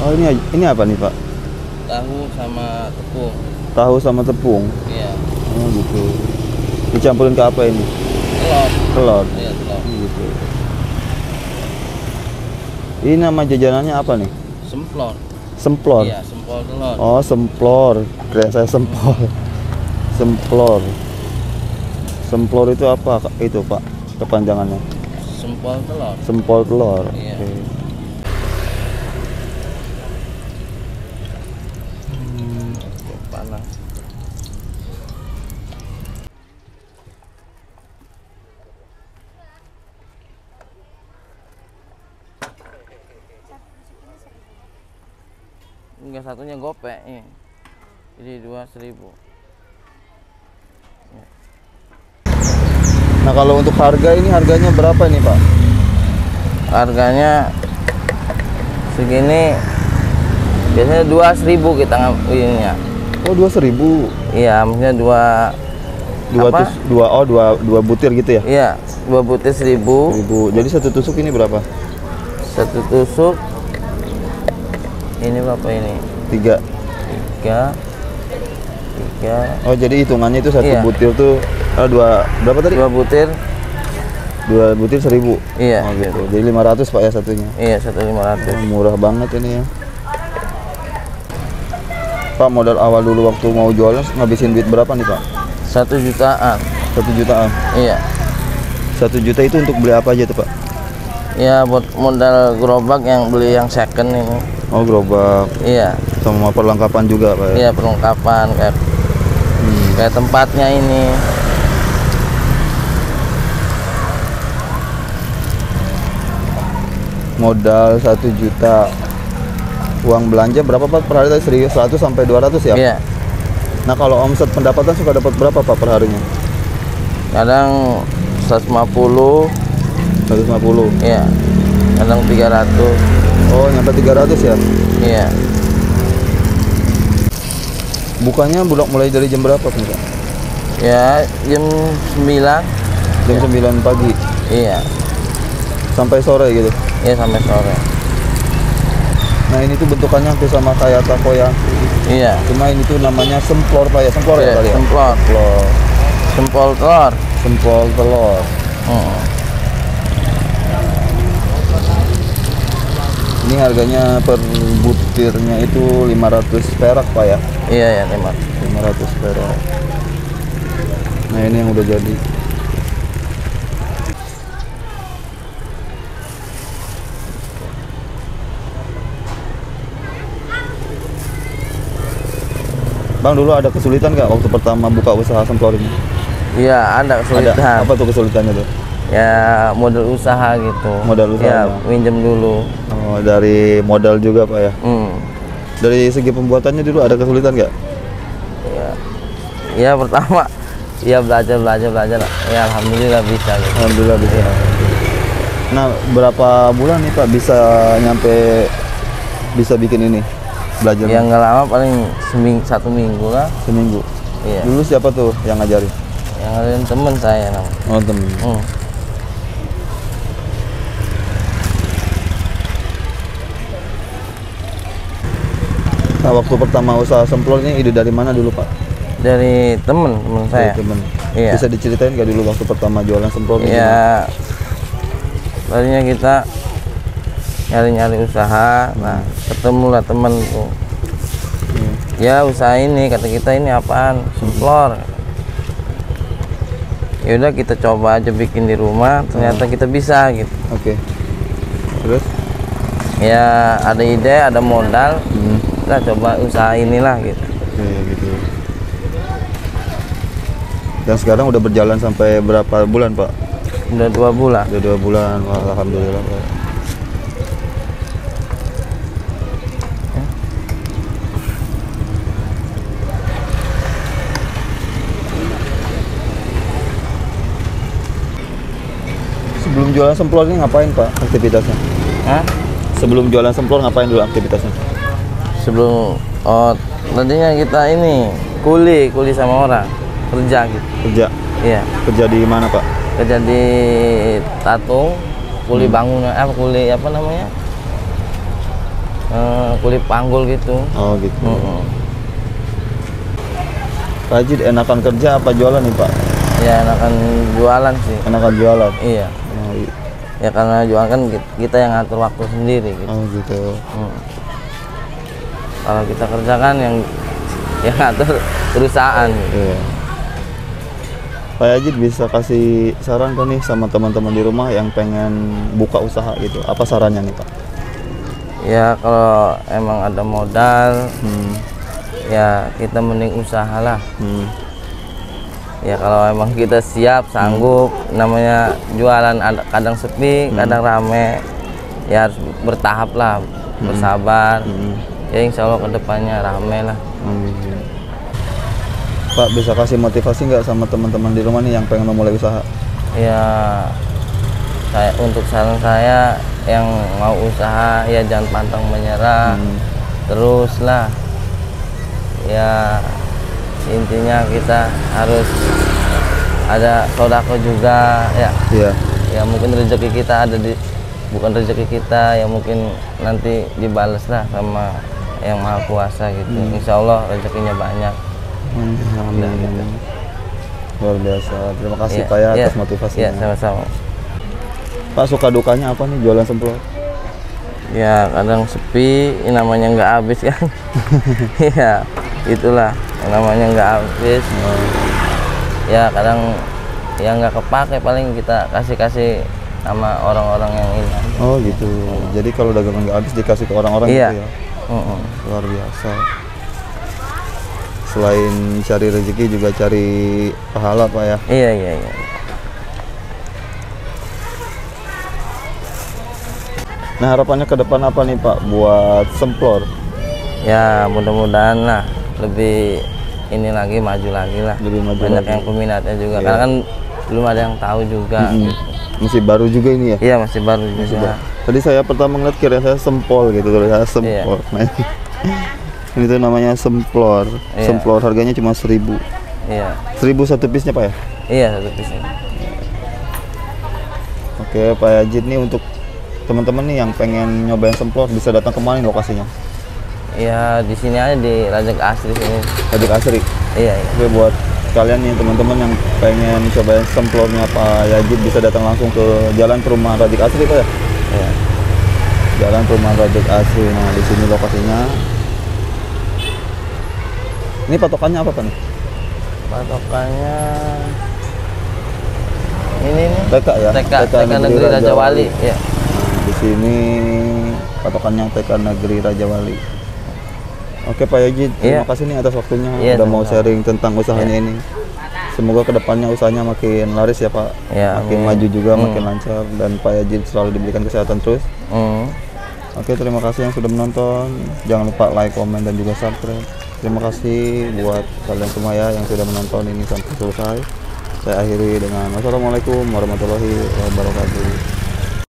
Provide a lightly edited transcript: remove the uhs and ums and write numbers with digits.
Oh ini apa nih Pak? Tahu sama tepung. Tahu sama tepung. Iya. Oh gitu. Dicampurin ke apa ini? Telur. Telur. Iya, telur. Gitu. Ini nama jajanannya apa nih? Semplor. Semplor. Iya, sempol telur. Oh semplor. Kira saya sempol. Semplor. Semplor itu apa itu Pak? Kepanjangannya? Sempol telur. Sempol telur. Iya. Oke. Panas. Enggak, satunya gopek ini. Jadi 2.000. Ya. Nah kalau untuk harga ini harganya berapa nih Pak? Harganya segini, biasanya 2.000 kita ininya. Oh 2.000. Iya, maksudnya dua butir gitu ya? Iya, 2 butir 1.000. 1.000. Jadi satu tusuk ini berapa? Satu tusuk ini berapa ini? 3. 3. Oh jadi hitungannya itu satu Iya. butir tuh berapa tadi? 2 butir. 2 butir 1.000. Iya. Oh gitu. Jadi 500 Pak ya satunya. Iya, 1.500. Oh, murah banget ini ya. Pak modal awal dulu waktu mau jualan ngabisin duit berapa nih Pak? 1 jutaan. 1 jutaan. Iya. 1 juta itu untuk beli apa aja tuh Pak? Ya buat modal gerobak yang beli yang second ini. Oh gerobak. Iya. Sama perlengkapan juga Pak ya? Iya, perlengkapan kayak tempatnya ini. Modal 1 juta. Uang belanja berapa Pak per hari tadi? 100 sampai 200 ya? Iya. Nah kalau omset pendapatan suka dapat berapa Pak per harinya? Kadang 150. 150. Iya. Kadang 300. Oh nyampe 300 ya? Iya. Bukanya mulai dari jam berapa Pak? Ya, jam 9. Jam 9 pagi Iya. sampai sore gitu. Iya, sampai sore. Nah ini tuh bentukannya hampir sama kayak takoyaki. Iya. Cuma ini tuh namanya semplor Pak ya? Semplor ya Iya, kali ya? semplor. Semplor. Sempol telur. Sempol telur. Ini harganya per butirnya itu 500 perak Pak ya? Iya, ya, 500 perak. Nah ini yang udah jadi. Bang dulu ada kesulitan nggak waktu pertama buka usaha semplor ini? Iya, ada kesulitan. Ada. Apa tuh kesulitannya tuh? Ya, modal usaha gitu. Modal usaha. Ya, minjem dulu. Oh, dari modal juga Pak ya? Dari segi pembuatannya dulu ada kesulitan nggak? Ya, ya pertama, ya belajar. Ya, alhamdulillah bisa. Gitu. Alhamdulillah bisa. Ya. Nah, berapa bulan nih Pak bisa bikin ini? Belajar? Ya nggak lama, paling 1 minggu lah. Seminggu. Iya. Dulu siapa tuh yang ngajarin? Yang ngajarin temen saya namanya. Oh temen. Nah, waktu pertama usaha semplor ini ide dari mana dulu Pak? Dari temen saya. Dari temen. Iya. Bisa diceritain nggak dulu waktu pertama jualan semplor? Ya, tadinya kita nyari usaha. Nah, ketemulah temen tuh. Ya usaha ini, kata kita, ini apaan? Semplor. Ya udah kita coba aja bikin di rumah, ternyata kita bisa gitu. Oke. Terus? Ya ada ide, ada modal, kita coba usaha inilah gitu. Oke, gitu. Dan sekarang udah berjalan sampai berapa bulan Pak? Udah 2 bulan. Udah 2 bulan. Wah, alhamdulillah Pak. Sebelum jualan semplor ini ngapain Pak aktivitasnya? Hah? Sebelum jualan semplor ngapain dulu aktivitasnya? Sebelum, tadinya kita ini kuli sama orang, kerja gitu. Kerja? Iya. Kerja di mana Pak? Kerja di Tatung, kuli bangunan, kuli apa namanya? kulit panggul gitu. Oh gitu. Mm-mm. Pak Haji enakan kerja apa jualan nih Pak? Ya enakan jualan sih. Enakan jualan. Iya. Ya karena jualan kan kita yang ngatur waktu sendiri gitu. Oh gitu. Kalau kita kerjakan yang ngatur perusahaan gitu. Iya. Pak Haji bisa kasih saran kan nih sama teman-teman di rumah yang pengen buka usaha gitu. Apa sarannya nih Pak? Ya kalau emang ada modal, ya kita mending usahalah. Ya kalau emang kita siap, sanggup, namanya jualan kadang sepi, kadang rame, ya harus bertahap lah, bersabar. Ya insya Allah kedepannya rame lah. Pak bisa kasih motivasi nggak sama teman-teman di rumah nih yang pengen memulai usaha? Ya untuk saran saya yang mau usaha ya jangan pantang menyerah, teruslah. Ya intinya kita harus ada sodako juga ya. Iya. Ya mungkin rezeki kita ada bukan rezeki kita, ya mungkin nanti dibalas lah sama yang maha kuasa gitu. Insya Allah rezekinya banyak. Alhamdulillah. Luar biasa. Terima kasih Ya, Pak ya ya, atas motivasinya. ya sama-sama. Pak suka dukanya apa nih jualan semplor? Ya kadang sepi, namanya nggak habis kan. Ya itulah yang namanya nggak habis. Ya kadang ya nggak kepake, paling kita kasih sama orang-orang yang ini. Oh gitu. Jadi kalau dagangan nggak habis dikasih ke orang-orang Iya. gitu ya. Luar biasa. Selain cari rezeki juga cari pahala Pak ya. Iya. Nah harapannya ke depan apa nih Pak buat semplor? Ya mudah-mudahan lah lebih ini lagi, maju lagi lah. Lebih maju Banyak lagi. yang peminatnya juga. Iya. Karena kan belum ada yang tahu juga. Gitu. Masih baru juga ini ya? Iya masih baru Masih juga. baru. Tadi saya pertama ngeliat kira saya sempol gitu, tulis saya sempol. Nah, ini tuh namanya semplor. Iya. Semplor harganya cuma 1.000. Iya. 1.000 satu piece-nya Pak ya? Iya satu piece. Oke Pak Haji, nih untuk teman-teman nih yang pengen nyobain semplor bisa datang kemana nih lokasinya? Iya di sini aja di Raja Asri sini. Raja Asri. Iya. Oke buat kalian nih teman-teman yang pengen cobain semplornya Pak Haji bisa datang langsung ke Jalan Perumahan Raja Asri Pak ya? Iya. Jalan Perumahan Raja Asri. Nah di sini lokasinya. Ini patokannya apa Pak nih? Patokannya ini nih. TK ya? TK Negeri Raja Wali. Ya. Nah, di sini patokannya TK Negeri Raja Wali. Oke Pak Haji, terima kasih nih atas waktunya udah mau sharing tentang usahanya ini. Semoga kedepannya usahanya makin laris ya Pak, Ya, makin maju juga, makin lancar, dan Pak Haji selalu diberikan kesehatan terus. Oke, terima kasih yang sudah menonton. Jangan lupa like, komen, dan juga subscribe. Terima kasih buat kalian semua ya yang sudah menonton ini sampai selesai. Saya akhiri dengan wassalamualaikum warahmatullahi wabarakatuh.